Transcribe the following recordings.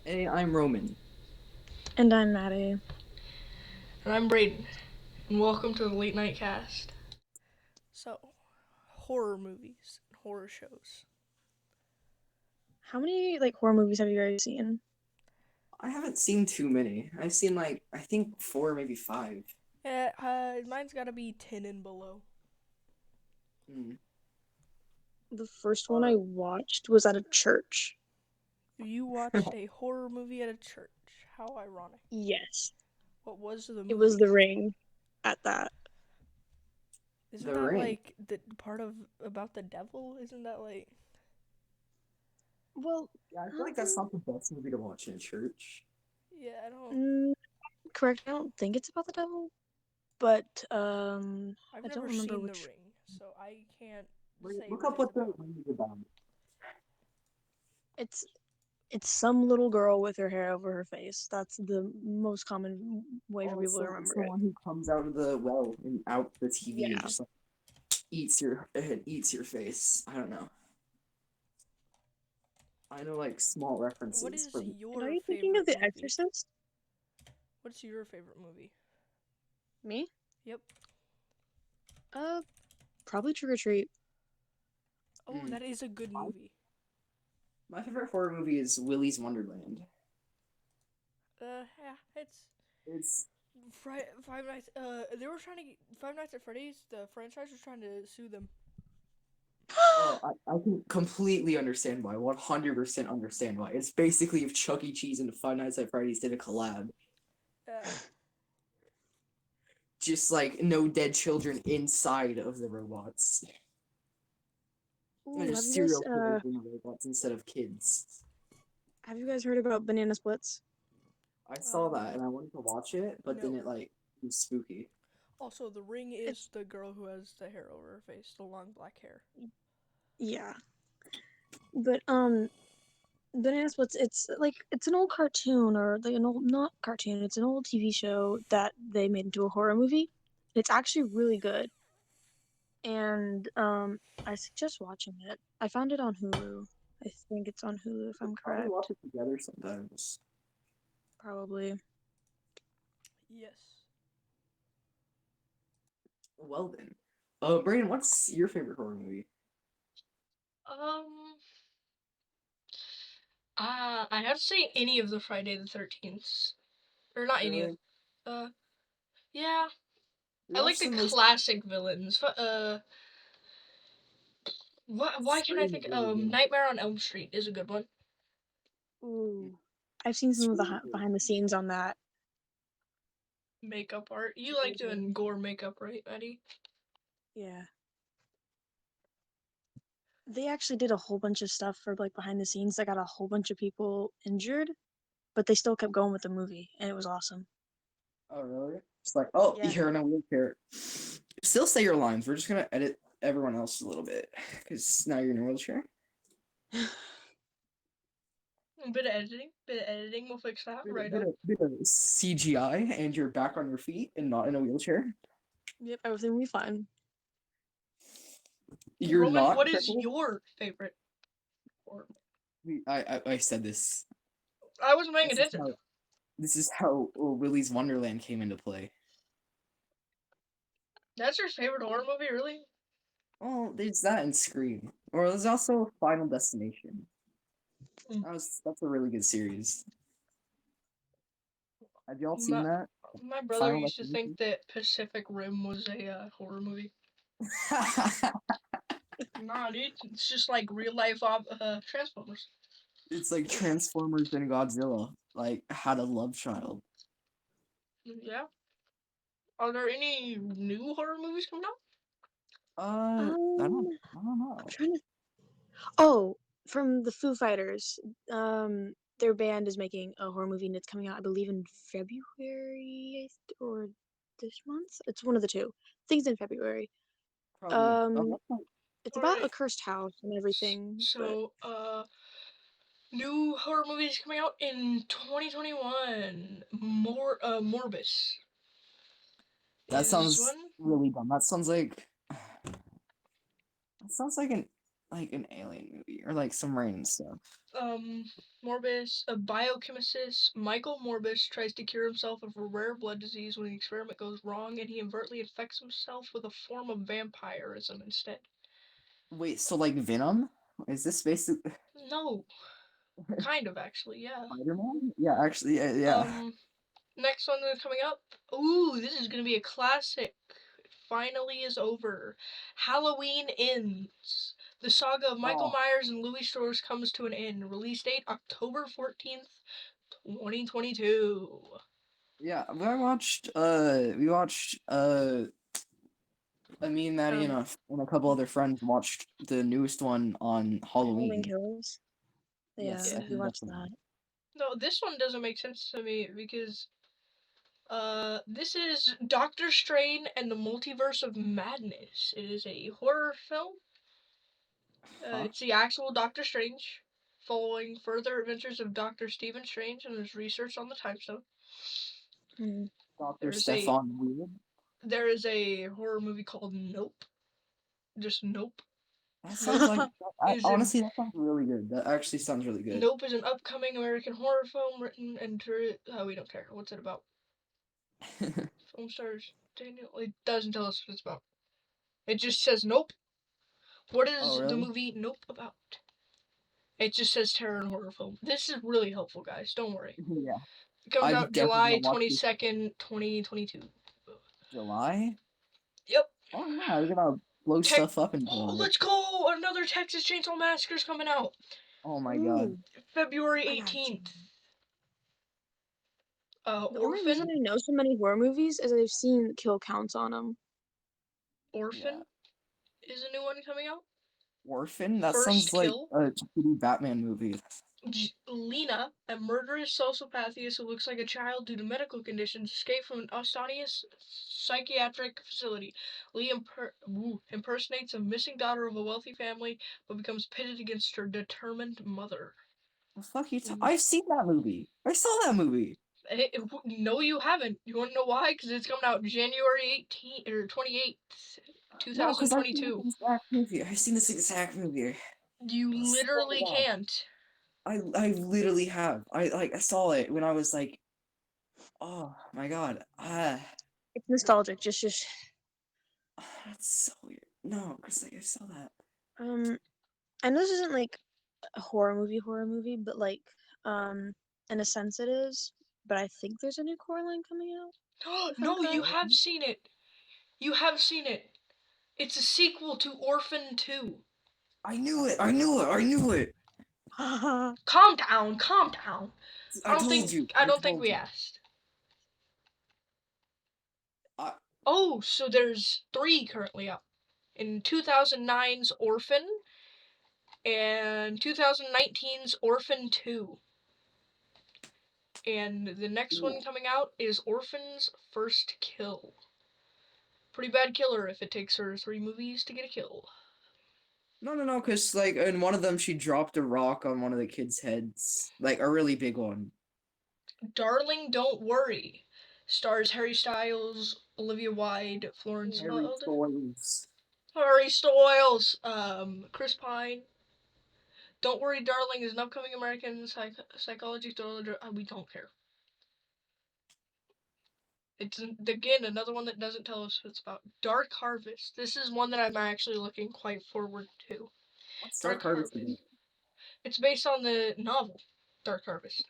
Hey, I'm Roman. And I'm Maddie. And I'm Braden, and welcome to the Late Night Cast. So, horror movies and horror shows. How many horror movies have you guys seen? I haven't seen too many. I've seen I think four, maybe five. Yeah, mine's gotta be 10 and below. Hmm. The first one Uh, I watched was at a church. You watched a horror movie at a church. How ironic. Yes, What was the it was movie? The Ring at that. Isn't The that Ring. like the part of about the devil? Isn't that like. Well, Yeah, I feel like that's um, not the best movie to watch in a church. Yeah, I don't. mm, correct. I don't think it's about the devil, but I've I don't never remember seen The which. Ring, so I can't Wait, say look what up it's what the about. ring is about. It's it's some little girl with her hair over her face. That's the most common way for Oh, people to it's remember the it. one who comes out of the well and out the TV and Yeah. just like eats your face. I don't know. I know like small What references is from. And are your you thinking of favorite The movie? Exorcist? What's your favorite movie? Me? Yep. Uh, Probably Trick or Treat. Oh, Mm. that is a good My, movie. my favorite horror movie is Willy's Wonderland. Yeah, it's It's Five Nights. They were trying to get Five Nights at Freddy's. The franchise was trying to sue them. Oh, I can completely understand why. 100% understand why. It's basically if Chuck E. Cheese and Five Nights at Freddy's did a collab. Uh, Just like no dead children inside of the robots. And Ooh, there's serial killers in the robots instead of kids. have you guys heard about Banana Splits? I saw that um, and I wanted to watch it, but then no. it like was spooky. Also, The Ring is It's the girl who has the hair over her face, the long black hair. Yeah, but Banana Splits. It's an old cartoon or like an old not cartoon. It's an old TV show that they made into a horror movie. It's actually really good, and I suggest watching it. I found it on Hulu. I think it's on Hulu if We I'm could probably watch correct. it together sometimes. Probably. Yes. Well then. Brandon, what's your favorite horror movie? Um, I have to say any of the Friday the 13th, or not any of. Really? Uh, yeah, We I like watched the the most classic villains. Why can't I Scream is think? really good. Nightmare on Elm Street is a good one. Ooh, I've seen some of the Scream is really behind the scenes on that. Makeup art. You like Mhm. doing gore makeup, right, Eddie? Yeah. They actually did a whole bunch of stuff for behind the scenes that got a whole bunch of people injured, but they still kept going with the movie, and it was awesome. Oh, really? It's like, oh, Yeah. you're in a wheelchair. Still say your lines. We're just gonna edit everyone else a little bit because now you're in a wheelchair. A bit of editing. Bit of editing will fix that Bit, right bit up. of bit of CGI, and you're back on your feet and not in a wheelchair. Yep, everything will be fine. You're Roman, not what is crippled. your favorite horror? I said this. I wasn't paying This is attention. how Willy's Wonderland came into play. That's your favorite horror movie, really? Well, there's that and Scream, or there's also Final Destination. Mm. That's a really good series. Have y'all seen My that? my brother Final used to think Destination. that Pacific Rim was a horror movie. Nah, dude, it's just like real life Transformers. It's like Transformers and Godzilla, like had a love child. Yeah. Are there any new horror movies coming out? I don't I'm know. trying to. Oh, from the Foo Fighters. Their band is making a horror movie, and it's coming out, I believe, in February or this month. It's one of the two. Things in February. Probably. Oh, Um, that's not, it's All about a right. cursed house and everything, but So, new horror movies coming out in 2021. Morbus that is sounds one. really dumb. That sounds like an. like an alien movie or like some random stuff. Morbius, a biochemist, Michael Morbius, tries to cure himself of a rare blood disease when the experiment goes wrong, and he inadvertently infects himself with a form of vampirism instead. Wait, so like Venom? Is this basically No, kind of actually, yeah. Spider-Man? Yeah, actually, yeah. Next one that's coming up. Ooh, this is gonna be a classic. It finally is over. Halloween Ends. The saga of Michael Oh, Myers and Louis Strauss comes to an end. Release date October 14th, 2022. yeah. We watched me and Maddie Um, and a couple other friends watched the newest one on Halloween Halloween. Kills. Yeah, Yes, I Yeah. we think that's watched the that. one. No, this one doesn't make sense to me because this is Doctor Strange and the Multiverse of Madness. It is a horror film. Huh? It's the actual Doctor Strange, following further adventures of Doctor Stephen Strange and his research on the Time Stone. Hmm. Dr. There's a Stefan Weird. there is a horror movie called Nope. Just Nope. That sounds Nope like is an honestly that sounds really good. That actually sounds really good. Nope is an upcoming American horror film written and we don't care. What's it about? Film stars Daniel. It doesn't tell us what it's about. It just says Nope. What Oh is the really? movie Nope about? It just says terror and horror film. This is really helpful, guys. Don't worry. Yeah. It comes I'm out definitely July gonna watch this 22nd, 2022. July. Yep. Oh yeah, we're gonna blow Tech. stuff up in Oh, July. let's go! Another Texas Chainsaw Massacre's coming out Oh my god. Ooh, February I gotta see 18th. that. The only reason Orphan. I know so many horror movies is I've seen kill counts on them. Yeah. Orphan is a new one coming out. Orphan? That sounds First like Kill. a shitty Batman movie. Lena, a murderous sociopathist who looks like a child due to medical conditions, escaped from an Ostonius psychiatric facility. Lee impersonates a missing daughter of a wealthy family, but becomes pitted against her determined mother. The fuck you Mm. I've seen that movie. I saw that movie. No, you haven't. You want to know why? Because it's coming out January 18th or 28th, No, because I've seen 2022. this exact movie. I've seen this exact movie. You I swear to literally God. can't. I literally have. I saw it when I was like, oh my god. It's nostalgic. Just That's so weird. No, because like I saw that. um, I know this isn't like a horror movie, but like in a sense it is. But I think there's a new Coraline coming out, if I'm No, you correct. have seen it. You have seen it. It's a sequel to Orphan 2. I knew it. I knew it. I knew it. Calm down, calm down. I told you. I I don't think told we you. asked. I, Oh, so there's 3 currently up. In 2009's Orphan and 2019's Orphan 2. And the next one coming out is Orphan's First Kill. Pretty bad killer if it takes her 3 movies to get a kill. no, because like in one of them she dropped a rock on one of the kids' heads, like a really big one. Darling, Don't Worry stars Harry Styles, Olivia Wilde, Florence Harry Held, Styles. Harry Styles, Chris Pine. Don't Worry, Darling is an upcoming American psychology thriller. We don't care. It's again another one that doesn't tell us what it's about. Dark Harvest. This is one that I'm actually looking quite forward to. What's Dark Dark Harvest again? Harvest. It's based on the novel Dark Harvest.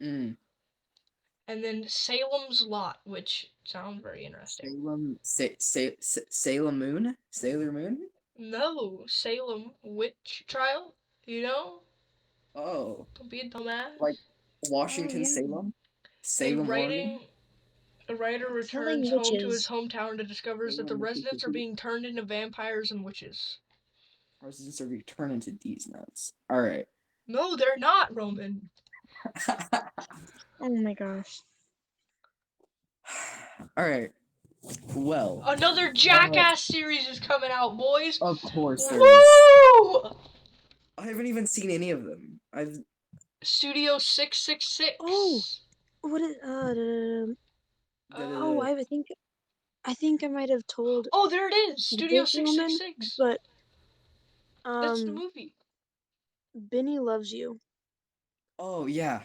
Mm. And then Salem's Lot, which sounds very interesting. Salem Moon? Sailor Moon? No, Salem Witch Trial. You know? Oh, Don't be a dumbass. like Oh Washington, yeah, Salem? And Salem, Oregon? a writer killing returns home to his witches. hometown and discovers that the Salem, residents are Mississippi. being turned into vampires and witches. Residents are returned into these nuts. Alright. No, they're not, Roman. Oh my gosh. Alright. Well, Another uh, Jackass series is coming out, boys. of course there is. Woo! I haven't even seen any of them. Studio Oh, 666. what is oh, Uh, The I think I might have told oh, there it is. Studio this woman, 666. but That's the Um, movie. Benny Loves You. Oh yeah,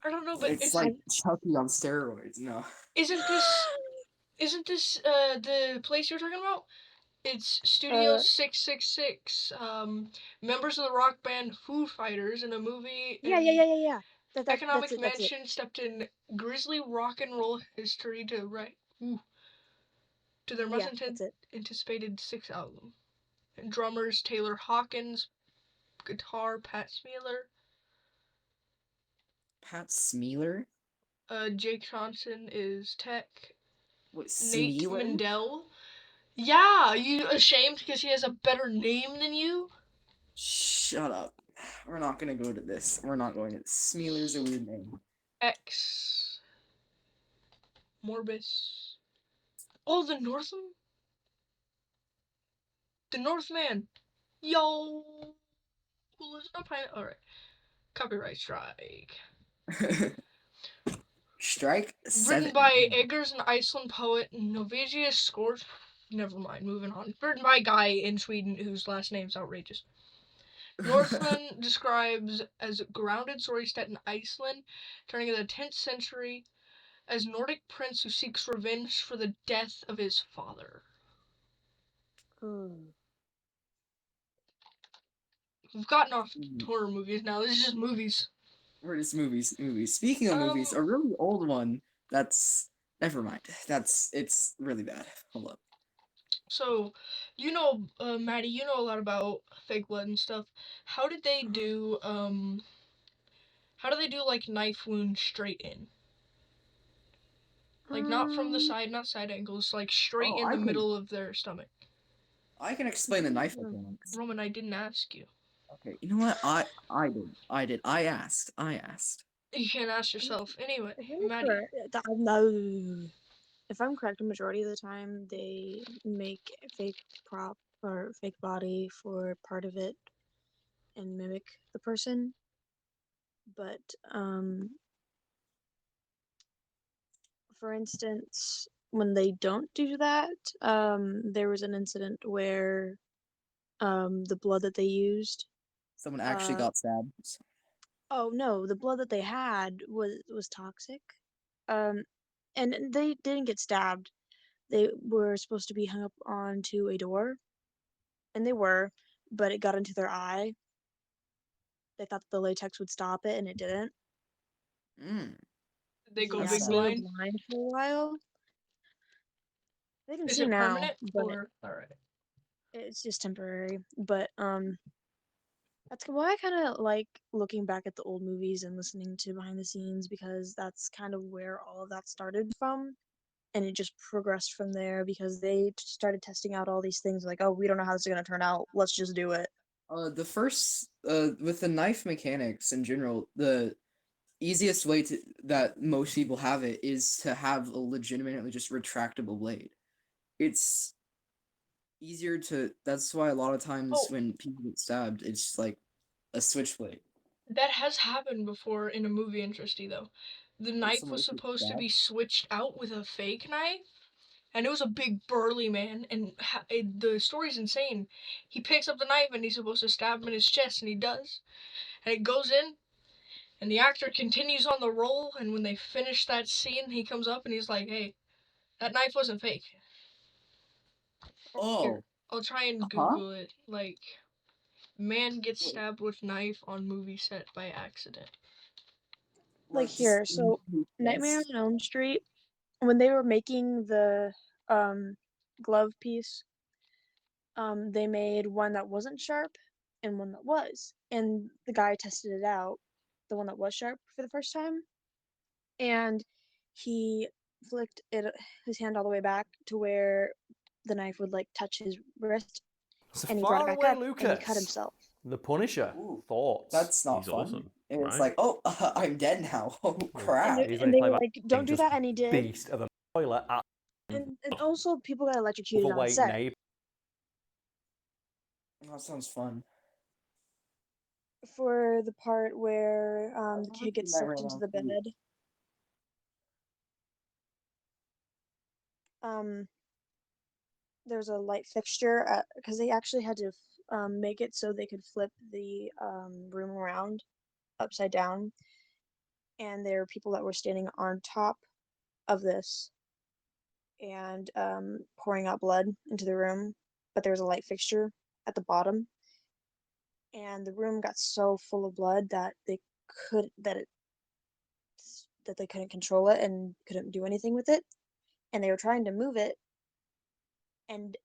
I don't know, but it's it's like I Chucky on steroids. No. isn't this the place you're talking about? It's Studio uh 666. Members of the rock band Foo Fighters in a movie yeah, yeah, and yeah, yeah, yeah. That's economic it. That's it. mansion stepped in grisly rock and roll history to their much Yeah, that's it. anticipated sixth album. And drummers Taylor Hawkins, guitar Pat Smealer, Pat Smealer? Jake Johnson is tech, What, Nate Smealer? Mindell. Yeah, you ashamed because he has a better name than you? Shut up. We're not gonna go to this. We're not going to this. Smealer's a weird name. X Morbus. Oh, the Northman. Yo, listen up, all right. Copyright strike. Strike Written 7. by Eggers and Iceland poet Novacius Scores. Never mind, moving on. Written by a guy in Sweden whose last name's outrageous. Northman describes as grounded story set in Iceland, turning in the 10th century as Nordic prince who seeks revenge for the death of his father. Mm. We've gotten off horror movies now. This is just movies. We're just movies. Speaking of movies, Um, a really old one that's never mind. It's really bad. Hold up. so, Maddie, you know a lot about fake blood and stuff. How did they do, how do they do, like, knife wound straight in? Like, not from the Um, side, not side angles, like, straight Oh, in the middle of their stomach. I can I explain the don't knife know. mechanics. Roman, I didn't ask you. Okay, you know what? I did. I asked. You can't ask yourself. Anyway, If I'm Maddie, correct, no. If I'm correct, the majority of the time they make a fake prop or fake body for part of it and mimic the person. But for instance, when they don't do that, there was an incident where the blood that they used, Someone actually uh, got stabbed. oh no, the blood that they had was toxic. Um, and they didn't get stabbed. They were supposed to be hung up onto a door, and they were, but it got into their eye. They thought the latex would stop it, and it didn't. Mm, they go that's Yeah, big sad. they were blind. blind for a while. They can Is see it now, permanent but or alright? it's just temporary. But that's why I kind of like looking back at the old movies and listening to behind the scenes because that's kind of where all of that started from. And it just progressed from there because they started testing out all these things like, oh, we don't know how this is going to turn out. Let's just do it. The first with the knife mechanics in general, the easiest way to that most people have it is to have a legitimately just retractable blade. It's easier to that's why a lot of times Oh, when people get stabbed, it's like a switchblade. that has happened before in a movie industry, though. The Did knife someone was get supposed to be stabbed? switched out with a fake knife, and it was a big burly man, and the story's insane. He picks up the knife, and he's supposed to stab him in his chest, and he does. And it goes in, and the actor continues on the role, and when they finish that scene, he comes up, and he's like, hey, that knife wasn't fake. Here, Oh, I'll try and huh? Google it, like, man gets Wait, stabbed with knife on movie set by accident. Like like just here, so Nightmare yes. on Elm Street, when they were making the um glove piece, they made one that wasn't sharp and one that was. And the guy tested it out, the one that was sharp for the first time, and he flicked his hand all the way back to where the knife would like touch his wrist, So and he brought it far back away, up and he cut Lucas. himself. The Punisher. Ooh, Thoughts? that's not He's fun. awesome, And it's right? like, oh, I'm dead now. Oh And crap. He's and only they played were by like, "Don't do just that," and he did. beast of a toilet at And also people got electrocuted on overweight set neighbor. That sounds fun. for the part where I've the never kid seen gets Nightmare sucked on into Elm the Street. bed. Um, there's a light fixture because they actually had to make it so they could flip the room around upside down, and there were people that were standing on top of this and pouring out blood into the room, but there was a light fixture at the bottom, and the room got so full of blood that could that it that they couldn't control it and couldn't do anything with it, and they were trying to move it, and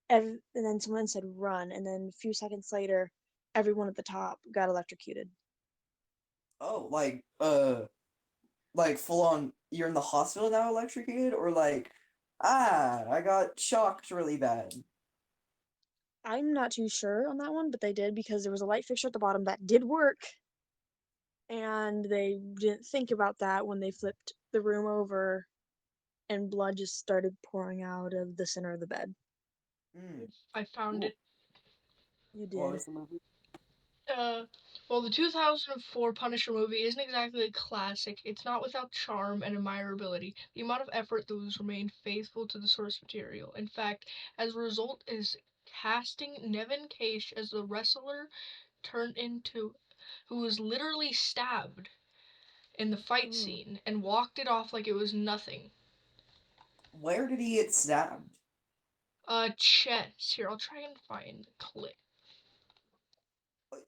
and then someone said run, and then a few seconds later, everyone at the top got electrocuted. Oh, like full on, you're in the hospital now electrocuted, or like, I got shocked really bad. I'm not too sure on that one, but they did because there was a light fixture at the bottom that did work, and they didn't think about that when they flipped the room over, and blood just started pouring out of the center of the bed. I found it. You What did. was the movie? Well, the 2004 Punisher movie isn't exactly a classic. It's not without charm and admirability. The amount of effort that was remained faithful to the source material. In fact, as a result, is casting Nevin Cage as the wrestler turned into who was literally stabbed in the fight scene and walked it off like it was nothing. Where did he get stabbed? Chest. Here, I'll try and find the clip.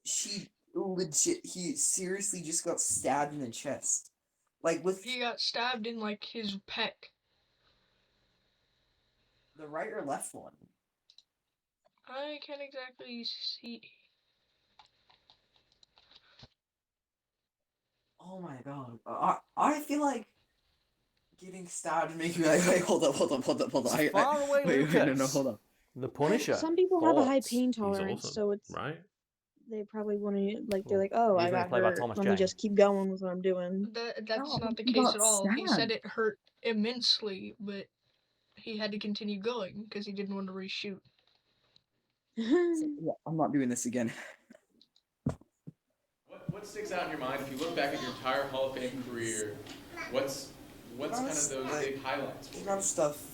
He seriously just got stabbed in the chest. Like with He got stabbed in like his pec. the right or left one? I can't exactly see. Oh my god. I feel like getting stabbed makes me like, wait, hold up. It's far away, Wait, no, Lucas. hold up. The Punisher. Some people have a high Thoughts? pain He's tolerance, awesome, so it's right? they probably want to like they're Well, like, oh, I usually got played by hurt. Thomas Let me Jane. just keep going with what I'm doing. That's No, not the he case got at all. He said stabbed. it hurt immensely, but he had to continue going because he didn't want to reshoot. Yeah, I'm not doing this again. What sticks out in your mind if you look back at your entire Hall of Fame career? What's kind of those big highlights for There's a you? lot of stuff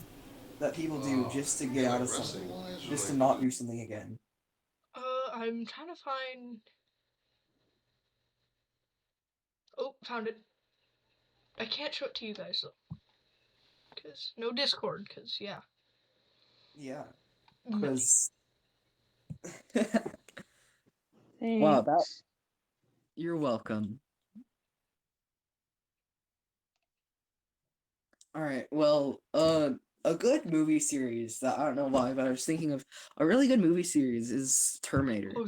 that people do just to get out of something, just to not do something again. I'm trying to find. Oh, found it. I can't show it to you guys though, cause no Discord. Cause yeah. Yeah, Many. because wow, that Thanks. you're welcome. All right, well, a good movie series that I don't know why, but I was thinking of a really good movie series is Terminator. Oh